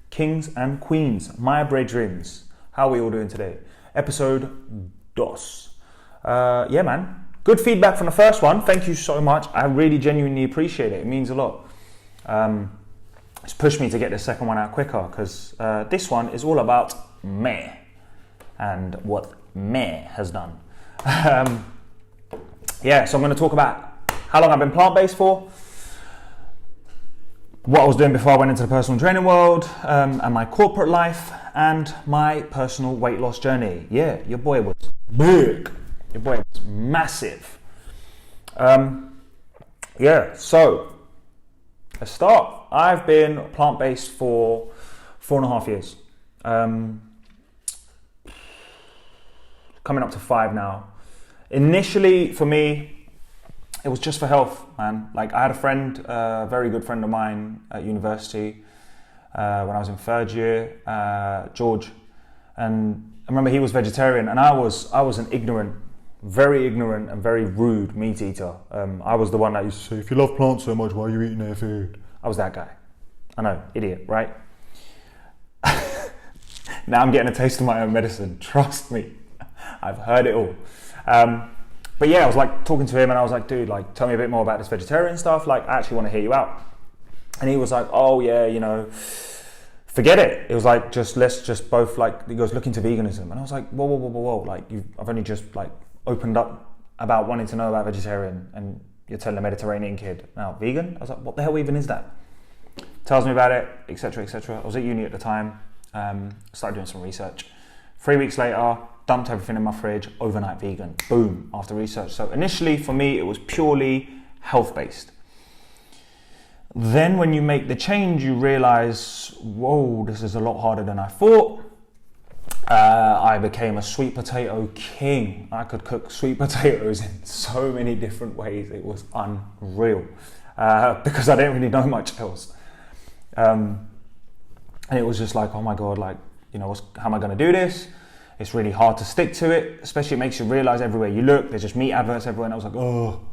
Kings and Queens, my brethrens. How are we all doing today? Episode dos. Yeah, man. Good feedback from the first one. Thank you so much. I really genuinely appreciate it. It means a lot. It's pushed me to get the second one out quicker because this one is all about me and what me has done. Yeah, so I'm going to talk about how long I've been plant-based for, what I was doing before I went into the personal training world, and my corporate life, and my personal weight loss journey. Yeah, your boy was big. Your boy was massive. Yeah, so let's start. I've been plant-based for 4.5 years. Coming up to 5 now. Initially, for me, it was just for health, man. Like, I had a friend, a very good friend of mine at university when I was in 3rd year, George, and I remember he was vegetarian, and I was an very ignorant and very rude meat eater. I was the one that used to say, if you love plants so much, why are you eating their food? I was that guy. I know, idiot, right? Now I'm getting a taste of my own medicine, trust me. I've heard it all. But yeah, I was like talking to him and I was like, dude, like, tell me a bit more about this vegetarian stuff. Like, I actually want to hear you out. And he was like, oh yeah, you know, forget it. It was like, let's just both, like, he goes, look into veganism. And I was like, whoa. Like, I've only just like opened up about wanting to know about vegetarian and you're telling a Mediterranean kid now vegan. I was like, what the hell even is that? Tells me about it, etc. I was at uni at the time. Started doing some research. 3 weeks later, dumped everything in my fridge, overnight vegan, boom, after research. So initially for me, it was purely health-based. Then when you make the change, you realize, whoa, this is a lot harder than I thought. I became a sweet potato king. I could cook sweet potatoes in so many different ways. It was unreal because I didn't really know much else. And it was just like, oh my God, like, you know, how am I going to do this? It's really hard to stick to it, especially it makes you realize everywhere you look, there's just meat adverts everywhere. And I was like, oh.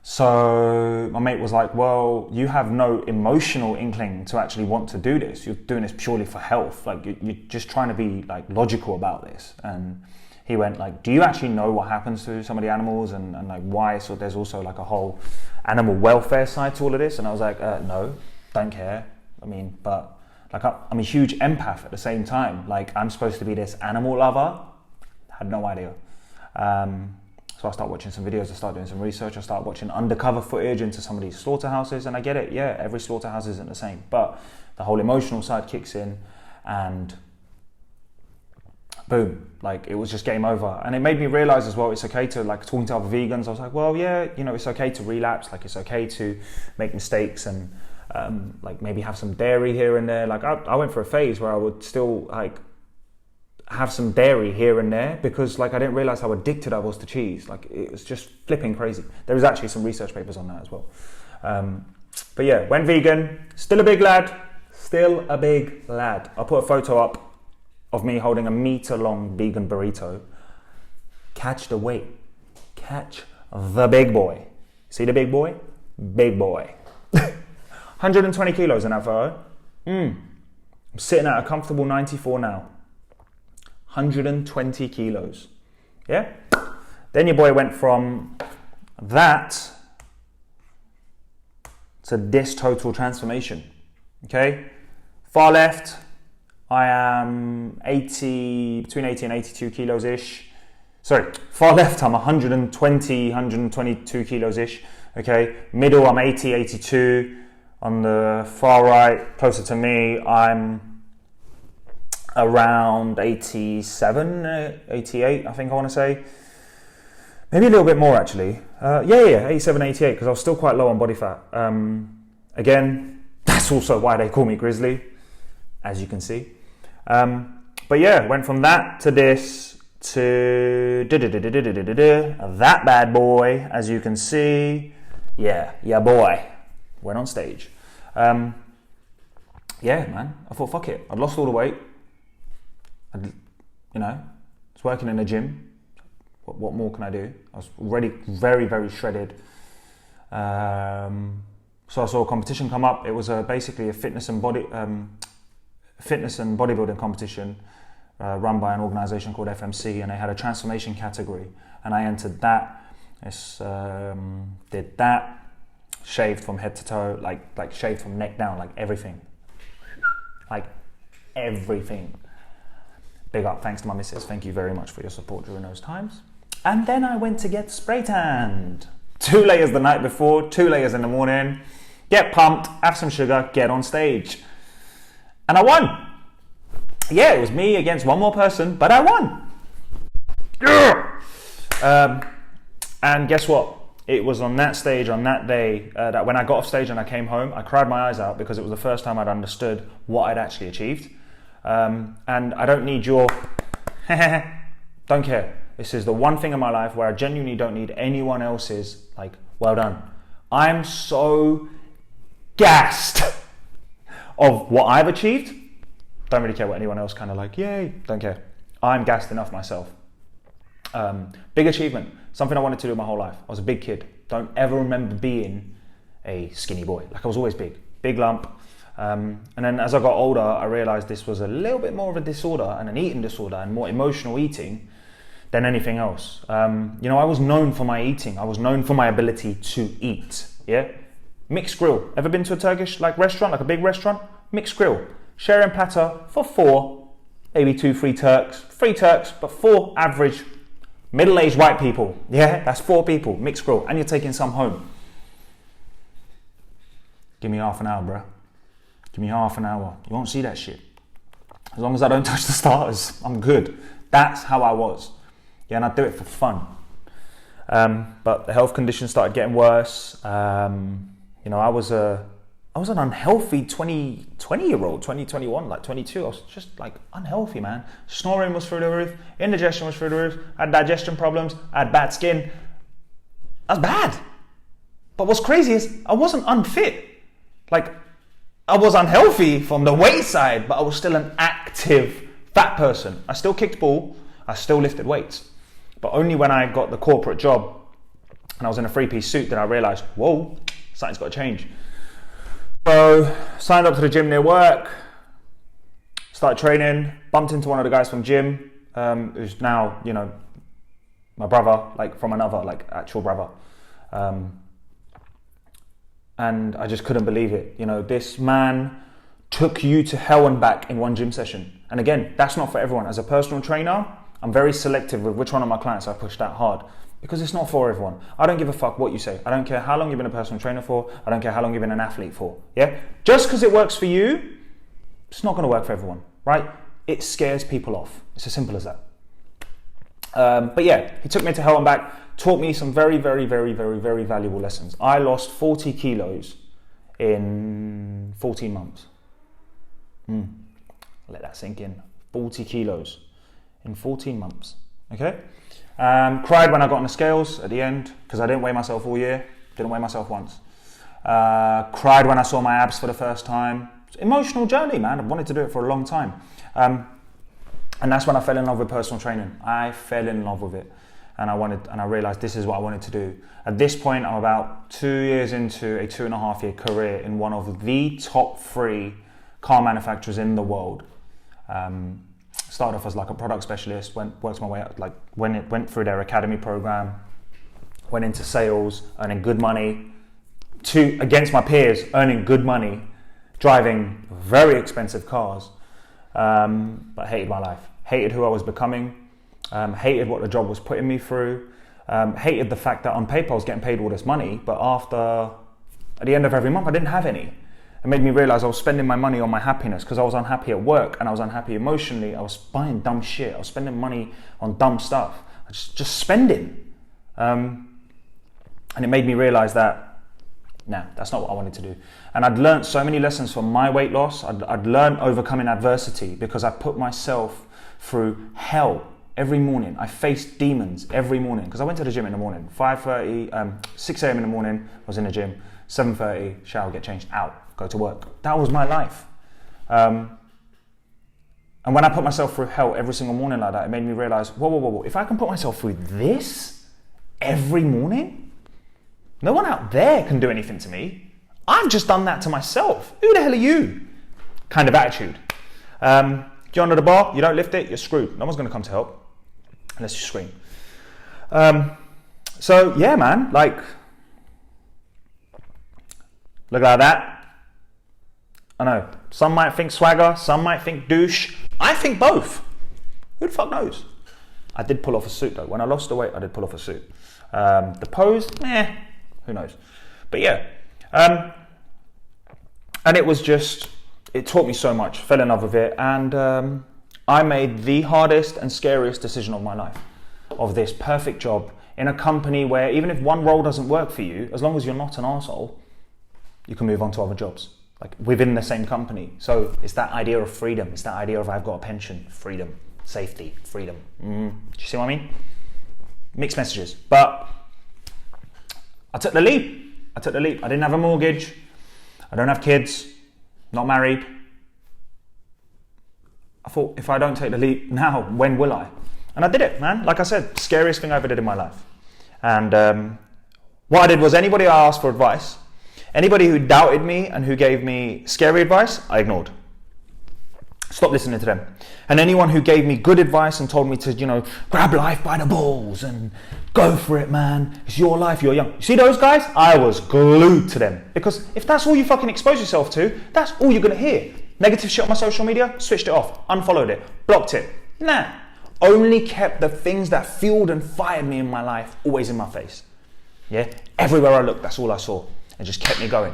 So my mate was like, well, you have no emotional inkling to actually want to do this. You're doing this purely for health. Like, you're just trying to be like logical about this. And he went like, do you actually know what happens to some of the animals and like why? So there's also like a whole animal welfare side to all of this. And I was like, no, don't care. I mean, but like, I'm a huge empath at the same time. Like, I'm supposed to be this animal lover. Had no idea. So I started watching some videos, I started doing some research, I started watching undercover footage into some of these slaughterhouses, and I get it, yeah, every slaughterhouse isn't the same, but the whole emotional side kicks in, and boom, like, it was just game over. And it made me realize as well, it's okay to, like, talking to other vegans, I was like, well, yeah, you know, it's okay to relapse, like, it's okay to make mistakes and like maybe have some dairy here and there. Like, I went for a phase where I would still like have some dairy here and there because like I didn't realize how addicted I was to cheese. Like, it was just flipping crazy. There was actually some research papers on that as well. But yeah, went vegan, still a big lad. I'll put a photo up of me holding a meter-long vegan burrito. Catch the weight. Catch the big boy. See the big boy? Big boy. 120 kilos in that photo. I'm sitting at a comfortable 94 now. 120 kilos. Yeah? Then your boy went from that to this total transformation. Okay? Far left, I am between 80 and 82 kilos ish. Sorry, far left, I'm 122 kilos ish. Okay? Middle, I'm 80, 82. On the far right, closer to me, I'm around 87, 88, I think I want to say. Maybe a little bit more actually. Yeah, 87, 88, because I was still quite low on body fat. Again, that's also why they call me Grizzly, as you can see. But yeah, went from that to this to that bad boy, as you can see. Yeah boy. Went on stage. Yeah, man, I thought, fuck it. I'd lost all the weight. I was working in a gym. What more can I do? I was already very, very shredded. So I saw a competition come up. It was basically a fitness and body, fitness and bodybuilding competition run by an organization called FMC, and they had a transformation category, and I entered that. Did that, shaved from head to toe, like shaved from neck down, like everything. Big up, thanks to my missus. Thank you very much for your support during those times. And then I went to get spray tanned. 2 layers the night before, 2 layers in the morning. Get pumped, have some sugar, get on stage. And I won. Yeah, it was me against one more person, but I won. Yeah! And guess what? It was on that stage, on that day, that when I got off stage and I came home, I cried my eyes out because it was the first time I'd understood what I'd actually achieved. And I don't need your don't care. This is the one thing in my life where I genuinely don't need anyone else's, like, well done. I'm so gassed of what I've achieved. Don't really care what anyone else kind of like, yay, don't care. I'm gassed enough myself. Big achievement, something I wanted to do my whole life. I was a big kid. Don't ever remember being a skinny boy. Like, I was always big lump. And then as I got older, I realized this was a little bit more of a disorder and an eating disorder and more emotional eating than anything else. You know, I was known for my eating. I was known for my ability to eat, yeah? Mixed grill. Ever been to a Turkish restaurant, like a big restaurant? Mixed grill. Sharing platter for 4, maybe 2, 3 Turks. 3 Turks, but 4 average middle-aged white people. Yeah, that's 4 people, mixed grill, and you're taking some home. Give me half an hour, bro. Give me half an hour. You won't see that shit. As long as I don't touch the starters, I'm good. That's how I was. Yeah, and I do it for fun. But the health conditions started getting worse. You know, I was an unhealthy 20-year-old, 2021, like 22. I was just like unhealthy, man. Snoring was through the roof. Indigestion was through the roof. I had digestion problems. I had bad skin. That's bad. But what's crazy is I wasn't unfit. Like, I was unhealthy from the weight side, but I was still an active fat person. I still kicked ball. I still lifted weights. But only when I got the corporate job and I was in a 3-piece suit did I realize, whoa, something's got to change. So, signed up to the gym near work, started training, bumped into one of the guys from gym, who's now, you know, my brother, like from another, like actual brother. And I just couldn't believe it. You know, this man took you to hell and back in one gym session. And again, that's not for everyone. As a personal trainer, I'm very selective with which one of my clients I push that hard, because it's not for everyone. I don't give a fuck what you say. I don't care how long you've been a personal trainer for. I don't care how long you've been an athlete for. Yeah? Just because it works for you, it's not going to work for everyone, right? It scares people off. It's as simple as that. But yeah, he took me to hell and back, taught me some very, very, very, very, very valuable lessons. I lost 40 kilos in 14 months. Let that sink in. 40 kilos in 14 months, okay? Cried when I got on the scales at the end, because I didn't weigh myself all year. Didn't weigh myself once. Cried when I saw my abs for the first time. It's an emotional journey, man. I've wanted to do it for a long time. And that's when I fell in love with personal training. I fell in love with it. And I realized this is what I wanted to do. At this point, I'm about 2 years into a 2.5-year career in one of the top 3 car manufacturers in the world. Started off as like a product specialist, worked my way up, like went through their academy program, went into sales, earning good money, against my peers, earning good money, driving very expensive cars, but hated my life, hated who I was becoming, hated what the job was putting me through, hated the fact that on paper I was getting paid all this money, but at the end of every month I didn't have any. It made me realize I was spending my money on my happiness because I was unhappy at work and I was unhappy emotionally. I was buying dumb shit. I was spending money on dumb stuff. I just spending. And it made me realize that, nah, that's not what I wanted to do. And I'd learned so many lessons from my weight loss. I'd learned overcoming adversity because I put myself through hell every morning. I faced demons every morning because I went to the gym in the morning. 6 a.m. in the morning, I was in the gym. 7:30, shower, get changed, out. Go to work. That was my life. And when I put myself through hell every single morning like that, it made me realize, whoa. If I can put myself through this every morning, no one out there can do anything to me. I've just done that to myself. Who the hell are you? Kind of attitude. You're under the bar, you don't lift it, you're screwed. No one's going to come to help unless you scream. So yeah, man, like, look like that. I know, some might think swagger, some might think douche. I think both. Who the fuck knows? I did pull off a suit though. When I lost the weight, I did pull off a suit. The pose, who knows? But yeah, and it was just, it taught me so much, fell in love with it, and I made the hardest and scariest decision of my life, of this perfect job in a company where even if one role doesn't work for you, as long as you're not an arsehole, you can move on to other jobs, like within the same company. So it's that idea of freedom. It's that idea of I've got a pension, freedom, safety, freedom. Do you see what I mean? Mixed messages. But I took the leap. I didn't have a mortgage. I don't have kids. Not married. I thought, if I don't take the leap now, when will I? And I did it, man. Like I said, scariest thing I ever did in my life. And what I did was, anybody I asked for advice, anybody who doubted me and who gave me scary advice, I ignored. Stop listening to them. And anyone who gave me good advice and told me to, grab life by the balls and go for it, man. It's your life, you're young. You see those guys? I was glued to them. Because if that's all you fucking expose yourself to, that's all you're going to hear. Negative shit on my social media, switched it off, unfollowed it, blocked it. Nah. Only kept the things that fueled and fired me in my life always in my face. Yeah? Everywhere I looked, that's all I saw. And just kept me going.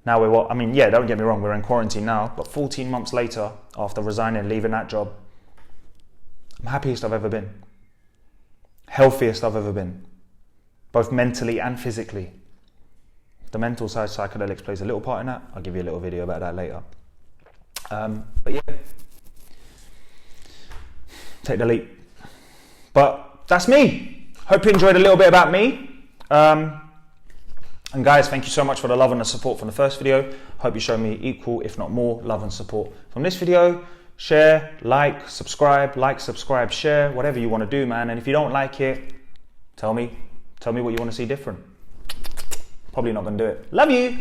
Now we're what? I mean, yeah, don't get me wrong, we're in quarantine now, but 14 months later, after resigning, leaving that job, I'm happiest I've ever been. Healthiest I've ever been. Both mentally and physically. The mental side, psychedelics plays a little part in that. I'll give you a little video about that later. But yeah, take the leap. But that's me. Hope you enjoyed a little bit about me. And guys, thank you so much for the love and the support from the first video. Hope you show me equal, if not more, love and support from this video. Share, like, subscribe, share, whatever you want to do, man. And if you don't like it, tell me what you want to see different. Probably not going to do it. Love you.